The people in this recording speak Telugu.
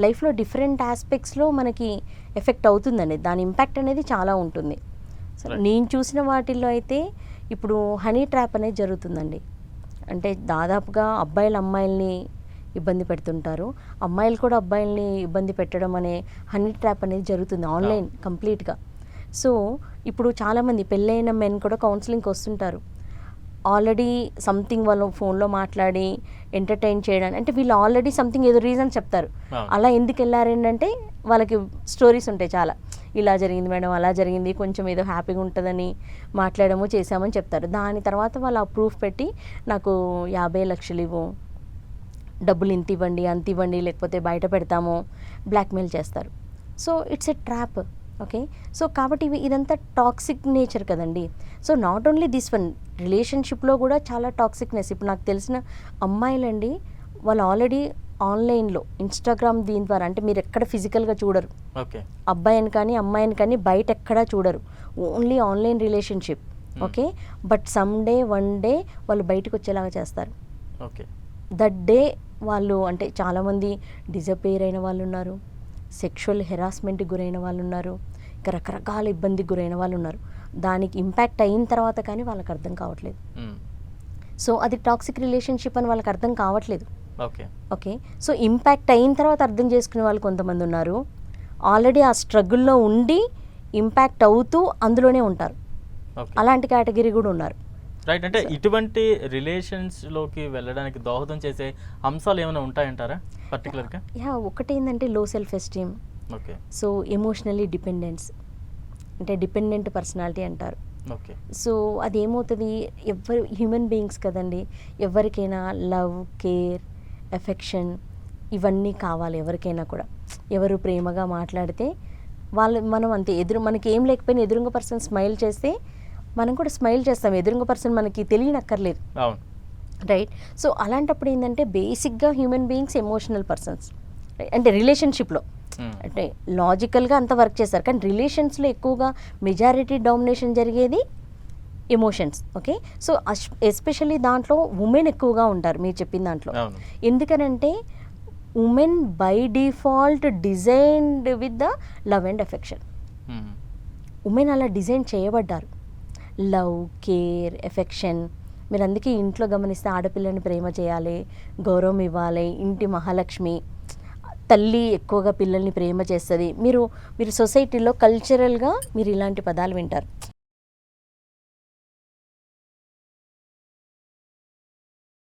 లైఫ్లో డిఫరెంట్ ఆస్పెక్ట్స్లో మనకి ఎఫెక్ట్ అవుతుందండి, దాని ఇంపాక్ట్ అనేది చాలా ఉంటుంది. సో నేను చూసిన వాటిల్లో అయితే ఇప్పుడు హనీ ట్రాప్ అనేది జరుగుతుందండి. అంటే దాదాపుగా అబ్బాయిలు అమ్మాయిల్ని ఇబ్బంది పెడుతుంటారు, అమ్మాయిలు కూడా అబ్బాయిల్ని ఇబ్బంది పెట్టడం అనే హనీ ట్రాప్ అనేది జరుగుతుంది ఆన్లైన్ కంప్లీట్గా. సో ఇప్పుడు చాలామంది పెళ్ళైన మెన్ కూడా కౌన్సిలింగ్కి వస్తుంటారు. ఆల్రెడీ సంథింగ్ వాళ్ళు ఫోన్లో మాట్లాడి ఎంటర్టైన్ చేయడానికి, అంటే వీళ్ళు ఆల్రెడీ సంథింగ్ ఏదో రీజన్ చెప్తారు. అలా ఎందుకు వెళ్ళారేంటంటే వాళ్ళకి స్టోరీస్ ఉంటాయి చాలా, ఇలా జరిగింది మేడం, అలా జరిగింది, కొంచెం ఏదో హ్యాపీగా ఉంటుందని మాట్లాడము చేసామని చెప్తారు. దాని తర్వాత వాళ్ళు ఆ ప్రూఫ్ పెట్టి నాకు 50 లక్షలు ఇవ్వు, డబ్బులు ఇంత ఇవ్వండి, అంత ఇవ్వండి, లేకపోతే బయట పెడతాము, బ్లాక్మెయిల్ చేస్తారు. So it's a trap. Okay, so కాబట్టి ఇదంతా టాక్సిక్ నేచర్ కదండి. So not only this one, రిలేషన్షిప్లో కూడా చాలా టాక్సిక్నెస్. ఇప్పుడు నాకు తెలిసిన అమ్మాయిలండి, వాళ్ళు ఆల్రెడీ ఆన్లైన్లో ఇన్స్టాగ్రామ్ దీని ద్వారా, అంటే మీరు ఎక్కడ ఫిజికల్గా చూడరు, అబ్బాయిని కానీ అమ్మాయిని కానీ బయట ఎక్కడా చూడరు, only online relationship. Okay, but some day one day వాళ్ళు బయటకు వచ్చేలాగా చేస్తారు. ఓకే, దట్ డే వాళ్ళు, అంటే చాలామంది డిజపేర్ అయిన వాళ్ళు ఉన్నారు, సెక్షువల్ హెరాస్మెంట్కి గురైన వాళ్ళు ఉన్నారు, ఇంకా రకరకాల ఇబ్బందికి గురైన వాళ్ళు ఉన్నారు. దానికి ఇంపాక్ట్ అయిన తర్వాత కానీ వాళ్ళకి అర్థం కావట్లేదు. సో అది టాక్సిక్ రిలేషన్షిప్ అని వాళ్ళకి అర్థం కావట్లేదు. ఓకే, సో ఇంపాక్ట్ అయిన తర్వాత అర్థం చేసుకునే వాళ్ళు కొంతమంది ఉన్నారు, ఆల్రెడీ ఆ స్ట్రగుల్లో ఉండి ఇంపాక్ట్ అవుతూ అందులోనే ఉంటారు, అలాంటి కేటగిరీ కూడా ఉన్నారు. రైట్, అంటే ఇటువంటి రిలేషన్స్లోకి వెళ్ళడానికి దోహదం చేసే అంశాలు ఏమైనా ఉంటాయంటారా పర్టికులర్గా? ఒకటి ఏంటంటే లో self esteem. Okay, so emotionally dependence, అంటే డిపెండెంట్ పర్సనాలిటీ అంటారు. ఓకే, సో అదేమవుతుంది, ఎవరు హ్యూమన్ బీయింగ్స్ కదండి, ఎవరికైనా లవ్, కేర్, ఎఫెక్షన్ ఇవన్నీ కావాలి ఎవరికైనా కూడా. ఎవరు ప్రేమగా మాట్లాడితే మనం అంతే, మనకి ఏం లేకపోయినా ఎదురుంగ పర్సన్ స్మైల్ చేస్తే మనం కూడా స్మైల్ చేస్తాం, ఎదురుంగ పర్సన్ మనకి తెలియనక్కర్లేదు, రైట్? సో అలాంటప్పుడు ఏంటంటే బేసిక్గా హ్యూమన్ బీయింగ్స్ ఎమోషనల్ పర్సన్స్, అంటే రిలేషన్షిప్లో అంటే లాజికల్గా అంత వర్క్ చేస్తారు, కానీ రిలేషన్స్లో ఎక్కువగా మెజారిటీ డామినేషన్ జరిగేది ఎమోషన్స్. ఓకే, సో ఎస్పెషల్లీ దాంట్లో ఉమెన్ ఎక్కువగా ఉంటారు మీరు చెప్పిన దాంట్లో. ఎందుకనంటే women by default designed with the love and affection. Women అలా డిజైన్ చేయబడ్డారు, లవ్, కేర్, ఎఫెక్షన్. మీరు అందుకే ఇంట్లో గమనిస్తే ఆడపిల్లని ప్రేమ చేయాలి, గౌరవం ఇవ్వాలి, ఇంటి మహాలక్ష్మి, తల్లి ఎక్కువగా పిల్లల్ని ప్రేమ చేస్తుంది. మీరు సొసైటీలో కల్చరల్గా మీరు ఇలాంటి పదాలు వింటారు.